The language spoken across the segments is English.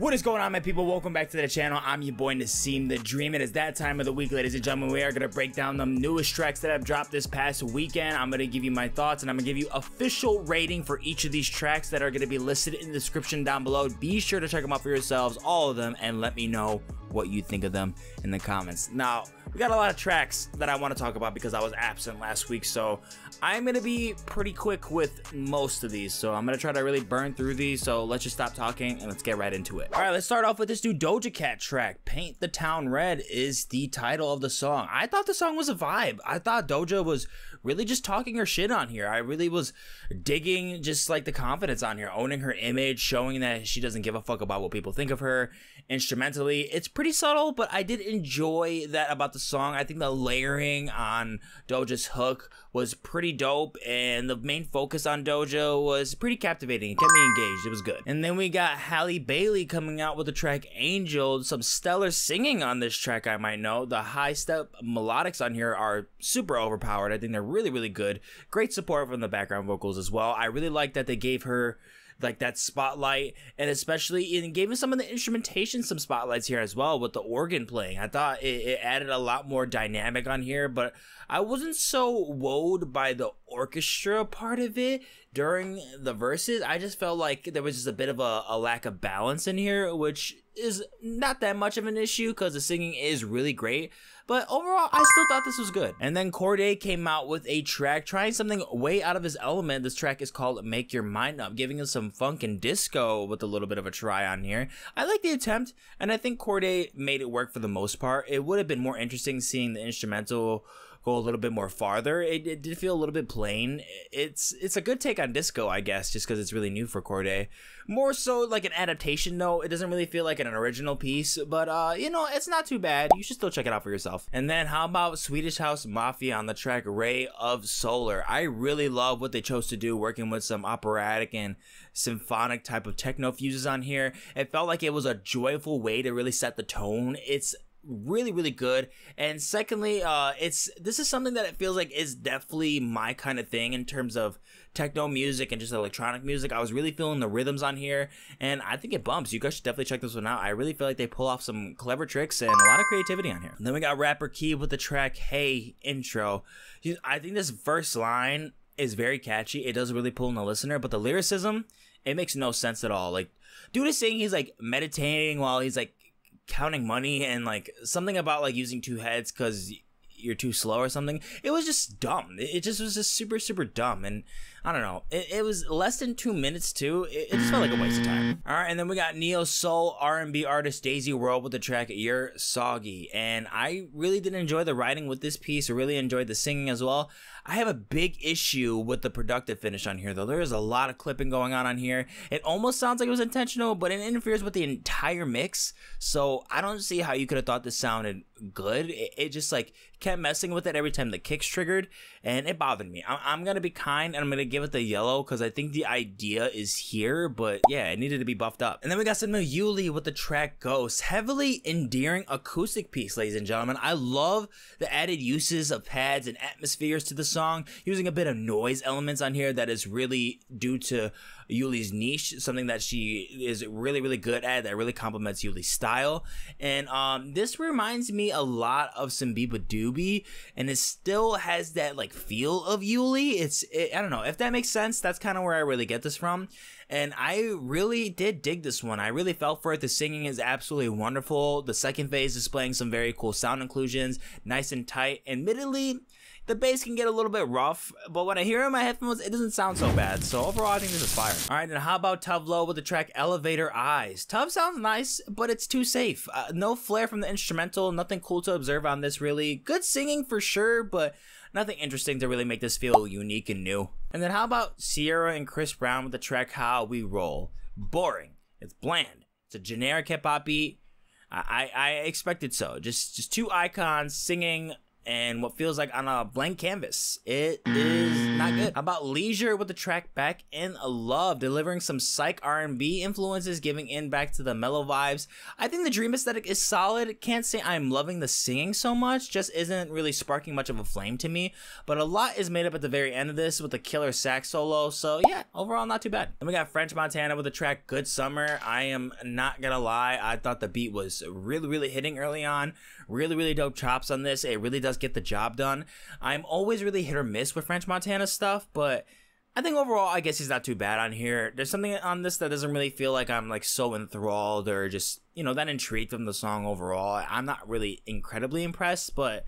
What is going on, my people? Welcome back to the channel. I'm your boy Naseem the Dream. It is that time of the week, ladies and gentlemen. We are going to break down the newest tracks that have dropped this past weekend. I'm going to give you my thoughts, and I'm going to give you official rating for each of these tracks that are going to be listed in the description down below. Be sure to check them out for yourselves, all of them, and let me know what you think of them in the comments. Now, we got a lot of tracks that I want to talk about because I was absent last week, so I'm going to be pretty quick with most of these. So I'm going to try to really burn through these, so let's just stop talking and let's get right into it. All right, let's start off with this new Doja Cat track. Paint the Town Red is the title of the song. I thought the song was a vibe. I thought Doja was really just talking her shit on here. I really was digging just like the confidence on here, owning her image, showing that she doesn't give a fuck about what people think of her. Instrumentally, it's pretty subtle, but I did enjoy that about the song. I think the layering on Doja's hook was pretty dope, and the main focus on Doja was pretty captivating. It kept me engaged. It was good. And then we got Halle Bailey coming out with the track Angel. Some stellar singing on this track, I might know. The high step melodics on here are super overpowered. I think they're really, really good. Great support from the background vocals as well. I really like that they gave her like that spotlight, and especially in giving some of the instrumentation some spotlights here as well with the organ playing. I thought it added a lot more dynamic on here, but I wasn't so wowed by the orchestra part of it during the verses. I just felt like there was just a bit of a lack of balance in here, which is not that much of an issue because the singing is really great. But overall, I still thought this was good. And then Cordae came out with a track trying something way out of his element. This track is called Make Your Mind Up, giving us some funk and disco with a little bit of a try on here. I like the attempt, and I think Cordae made it work for the most part. It would have been more interesting seeing the instrumental go a little bit more farther. It did feel a little bit plain. It's a good take on disco, I guess, just because it's really new for Cordae. More so like an adaptation, though. It doesn't really feel like an original piece, but you know, it's not too bad. You should still check it out for yourself. And then how about Swedish House Mafia on the track Ray of Solar? I really love what they chose to do, working with some operatic and symphonic type of techno fuses on here. It felt like it was a joyful way to really set the tone. It's really, really good. And secondly, this is something that it feels like is definitely my kind of thing in terms of techno music and just electronic music. I was really feeling the rhythms on here, and I think it bumps. You guys should definitely check this one out. I really feel like they pull off some clever tricks and a lot of creativity on here. And then we got rapper Key with the track Hey Intro. I think this first line is very catchy. It does really pull in the listener, but the lyricism, it makes no sense at all. Like, dude is saying he's like meditating while he's like counting money, and like something about like using two heads because you're too slow or something. It was just dumb. It just was just super, super dumb. And I don't know. It was less than 2 minutes too. It just felt like a waste of time. All right, and then we got neo-soul R&B artist Daisy World with the track You're Soggy. And I really did enjoy the writing with this piece. I really enjoyed the singing as well. I have a big issue with the productive finish on here, though. There is a lot of clipping going on here. It almost sounds like it was intentional, but it interferes with the entire mix. So I don't see how you could have thought this sounded good. It just like kept messing with it every time the kicks triggered, and it bothered me. I'm gonna be kind, and I'm gonna give it the yellow because I think the idea is here, but yeah, it needed to be buffed up. And then we got some yeule with the track Ghost. Heavily endearing acoustic piece, ladies and gentlemen. I love the added uses of pads and atmospheres to the song, using a bit of noise elements on here that is really due to Yuli's niche, something that she is really, really good at, that really complements Yuli's style. And this reminds me a lot of some Biba Doobie, and it still has that like feel of Yeule. I don't know if that makes sense. That's kind of where I really get this from, and I really did dig this one. I really felt for it. The singing is absolutely wonderful. The second phase displaying some very cool sound inclusions, nice and tight. Admittedly, the bass can get a little bit rough, but when I hear it in my headphones, it doesn't sound so bad. So overall, I think this is fire. All right, and how about Tove with the track Elevator Eyes? Tove sounds nice, but it's too safe. No flair from the instrumental, nothing cool to observe on this really. Good singing for sure, but nothing interesting to really make this feel unique and new. And then how about Sierra and Chris Brown with the track How We Roll? Boring. It's bland. It's a generic hip-hop beat. I expected so. Just two icons singing and what feels like on a blank canvas. It is not good. How about Leisure with the track Back in Love, delivering some psych R&B influences, giving in back to the mellow vibes. I think the dream aesthetic is solid. Can't say I'm loving the singing so much, just isn't really sparking much of a flame to me, but a lot is made up at the very end of this with a killer sax solo, so yeah, overall not too bad. Then we got French Montana with the track Good Summer. I am not gonna lie, I thought the beat was really hitting early on. Really dope chops on this. It really does get the job done. I'm always really hit or miss with French Montana stuff, but I think overall, I guess he's not too bad on here. There's something on this that doesn't really feel like I'm like so enthralled or just, you know, that intrigued from the song overall. I'm not really incredibly impressed, but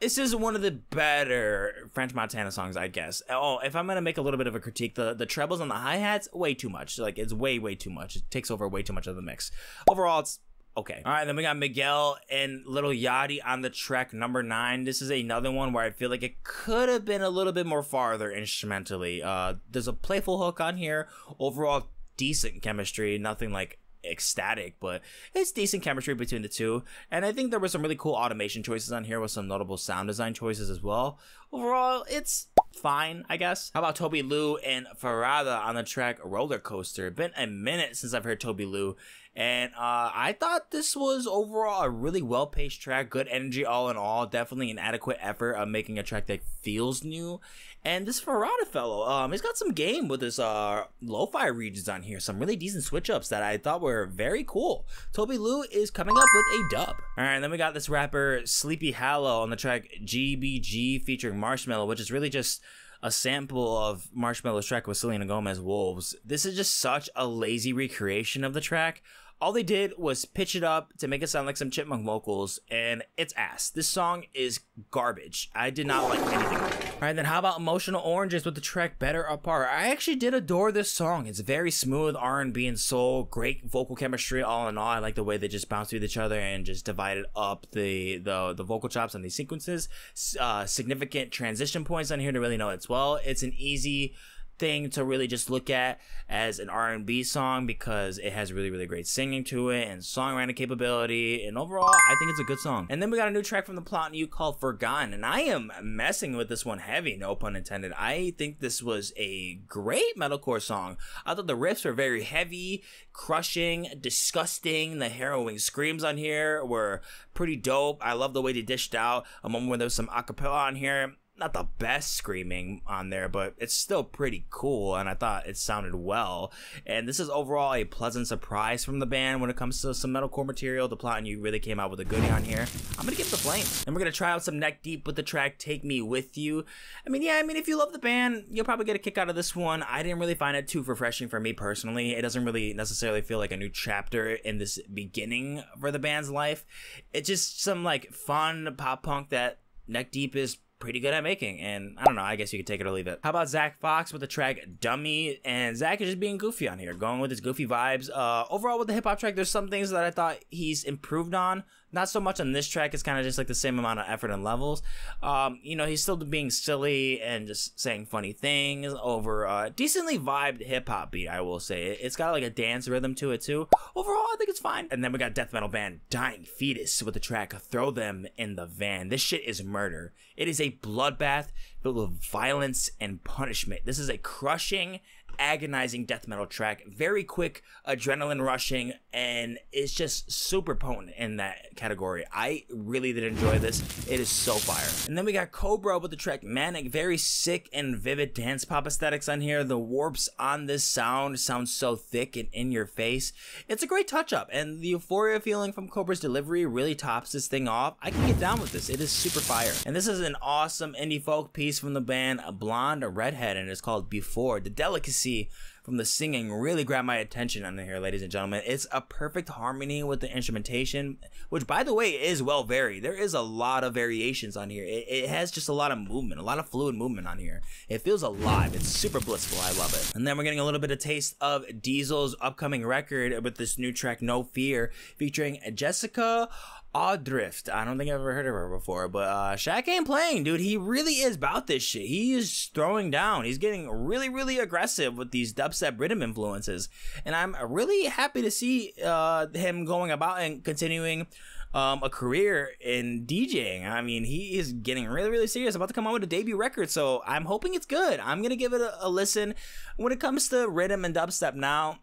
this is one of the better French Montana songs, I guess. Oh, if I'm gonna make a little bit of a critique, the trebles on the hi-hats, way too much. Like, it's way too much. It takes over way too much of the mix. Overall, it's okay. All right, then we got Miguel and Lil Yachty on the track number 9. This is another one where I feel like it could have been a little bit more farther instrumentally. There's a playful hook on here. Overall, decent chemistry. Nothing like ecstatic, but it's decent chemistry between the two. And I think there were some really cool automation choices on here with some notable sound design choices as well. Overall, it's fine, I guess. How about Tobi Lou and FARADA on the track Roller Coaster? Been a minute since I've heard Tobi Lou, and I thought this was overall a really well-paced track, good energy all in all, definitely an adequate effort of making a track that feels new. And this FARADA fellow, he's got some game with his lo-fi regions on here, some really decent switch-ups that I thought were very cool. Tobi Lou is coming up with a dub. All right, then we got this rapper Sleepy Hallow on the track GBG featuring Marshmello, which is really just a sample of Marshmello's track with Selena Gomez, Wolves. This is just such a lazy recreation of the track. All they did was pitch it up to make it sound like some chipmunk vocals, and it's ass. This song is garbage. I did not like anything of it. All right, then how about Emotional Oranges with the track Better Apart? I actually did adore this song. It's very smooth R&B and soul, great vocal chemistry all in all. I like the way they just bounce with each other and just divided up the vocal chops on these sequences. Significant transition points on here to really know it's well. It's an easy thing to really just look at as an R&B song because it has really great singing to it and songwriting capability, and overall I think it's a good song. And then we got a new track from the Plot and You called Forgotten, and I am messing with this one heavy, no pun intended. I think this was a great metalcore song. I thought the riffs were very heavy, crushing, disgusting. The harrowing screams on here were pretty dope. I love the way they dished out a moment where there was some acapella on here. Not the best screaming on there, but it's still pretty cool, and I thought it sounded well. And this is overall a pleasant surprise from the band when it comes to some metalcore material. The Plot and You really came out with a goodie on here. I'm gonna give it the flames. And we're gonna try out some Neck Deep with the track Take Me With You. I mean, if you love the band, you'll probably get a kick out of this one. I didn't really find it too refreshing for me personally. It doesn't really necessarily feel like a new chapter in this beginning for the band's life. It's just some like fun pop punk that Neck Deep is pretty good at making, and I don't know, I guess you could take it or leave it. How about Zach Fox with the track Dummy? And Zach is just being goofy on here, going with his goofy vibes. Overall with the hip-hop track, there's some things that I thought he's improved on. Not so much on this track. It's kind of just like the same amount of effort and levels. You know, he's still being silly and just saying funny things over a decently vibed hip-hop beat, I will say. It's got like a dance rhythm to it too. Overall, I think it's fine. And then we got death metal band Dying Fetus with the track Throw Them in the Van. This shit is murder. It is a bloodbath filled with violence and punishment. This is a crushing, agonizing death metal track, very quick, adrenaline rushing, and it's just super potent in that category. I really did enjoy this. It is so fire. And then we got COBRAH with the track Manic. Very sick and vivid dance pop aesthetics on here. The warps on this sound so thick and in your face. It's a great touch up, and the euphoria feeling from COBRAH's delivery really tops this thing off. I can get down with this. It is super fire. And this is an awesome indie folk piece from the band Blonde Redhead, and it's called Before. The delicacy from the singing really grabbed my attention on here, ladies and gentlemen. It's a perfect harmony with the instrumentation, which by the way is well varied. There is a lot of variations on here. It has just a lot of movement, a lot of fluid movement on here. It feels alive. It's super blissful. I love it. And then we're getting a little bit of taste of Diesel's upcoming record with this new track No Fear featuring Jessica Audiffred. I don't think I've ever heard of her before, but Shaq ain't playing, dude. He really is about this shit. He is throwing down. He's getting really aggressive with these dubstep rhythm influences, and I'm really happy to see him going about and continuing a career in DJing. I mean, he is getting really serious, about to come out with a debut record, so I'm hoping it's good. I'm gonna give it a listen. When it comes to rhythm and dubstep now,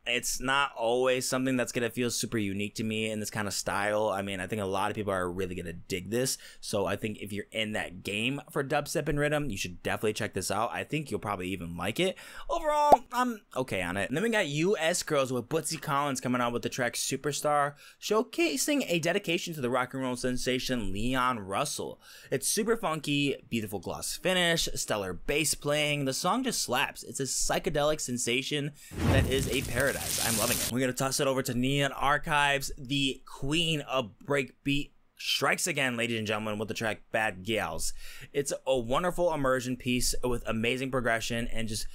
it's not always something that's gonna feel super unique to me in this kind of style. I mean, I think a lot of people are really gonna dig this. So I think if you're in that game for dubstep and rhythm, you should definitely check this out. I think you'll probably even like it. Overall, I'm okay on it. And then we got US Girls with Bootsy Collins coming out with the track Superstar, showcasing a dedication to the rock and roll sensation Leon Russell. It's super funky, beautiful gloss finish, stellar bass playing. The song just slaps. It's a psychedelic sensation that is a paradise. I'm loving it. We're gonna toss it over to Nia Archives, the queen of breakbeat, strikes again, ladies and gentlemen, with the track Bad Gyalz. It's a wonderful immersion piece with amazing progression and just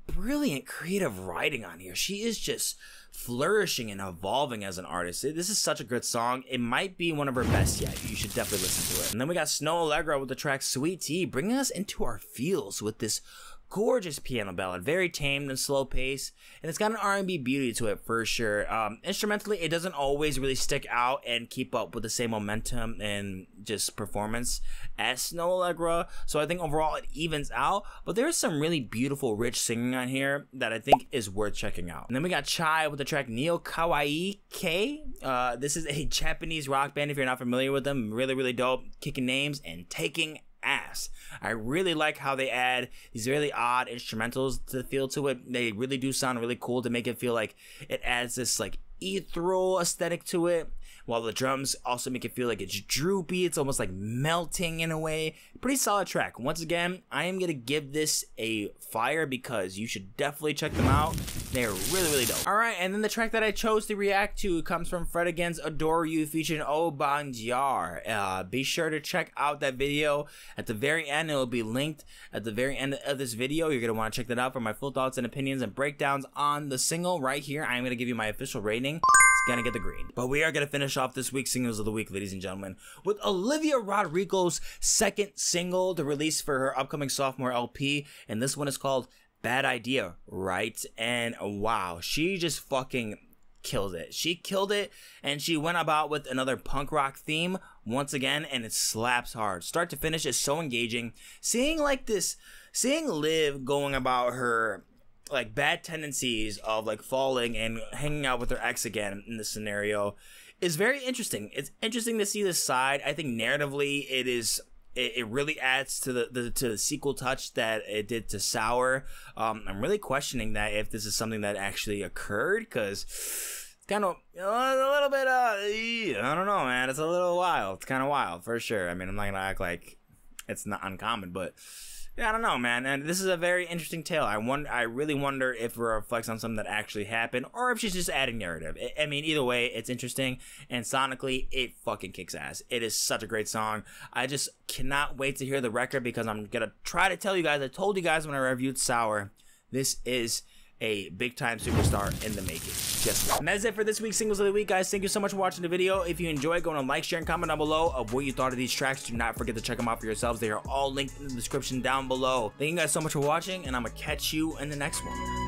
brilliant creative writing on here. She is just flourishing and evolving as an artist. This is such a good song. It might be one of her best yet. You should definitely listen to it. And then we got Snoh Aalegra with the track Sweet Tea, bringing us into our feels with this gorgeous piano ballad, very tamed and slow pace, and it's got an R&B beauty to it for sure. Instrumentally, it doesn't always really stick out and keep up with the same momentum and just performance as Snoh Aalegra, so I think overall it evens out, but there's some really beautiful rich singing on here that I think is worth checking out. And then we got Chai with the track Neo Kawaii K. This is a Japanese rock band if you're not familiar with them. Really dope, kicking names and taking ass. I really like how they add these really odd instrumentals to the feel to it. They really do sound really cool to make it feel like it adds this like ethereal aesthetic to it, while the drums also make it feel like it's droopy. It's almost like melting in a way. Pretty solid track. Once again, I am gonna give this a fire because you should definitely check them out. They're really dope. Alright, and then the track that I chose to react to comes from Fred Again's Adore You featuring Obongjyar. Be sure to check out that video at the very end. It will be linked at the very end of this video. You're gonna want to check that out for my full thoughts and opinions and breakdowns on the single right here. I'm gonna give you my official rating. It's gonna get the green. But we are gonna finish off this week's singles of the week, ladies and gentlemen, with Olivia Rodrigo's second single to release for her upcoming sophomore LP, and this one is called Bad Idea, right? And wow, she just fucking killed it. She killed it, and she went about with another punk rock theme once again, and it slaps hard. Start to finish is so engaging. Seeing Liv going about her like bad tendencies of like falling and hanging out with her ex again in this scenario is very interesting. It's interesting to see this side. I think narratively it really adds to the sequel touch that it did to Sour. I'm really questioning that if this is something that actually occurred, because kind of a little bit I don't know, man. It's a little wild. It's kind of wild for sure. I mean, I'm not gonna act like it's not uncommon, but yeah, I don't know, man. And this is a very interesting tale. I really wonder if it reflects on something that actually happened, or if she's just adding narrative. I mean, either way, it's interesting, and sonically, it fucking kicks ass. It is such a great song. I just cannot wait to hear the record, because I'm gonna try to tell you guys. I told you guys when I reviewed Sour, this is a big-time superstar in the making. Just and that is it for this week's Singles of the Week, guys. Thank you so much for watching the video. If you enjoyed, go and like, share, and comment down below of what you thought of these tracks. Do not forget to check them out for yourselves. They are all linked in the description down below. Thank you guys so much for watching, and I'm gonna catch you in the next one.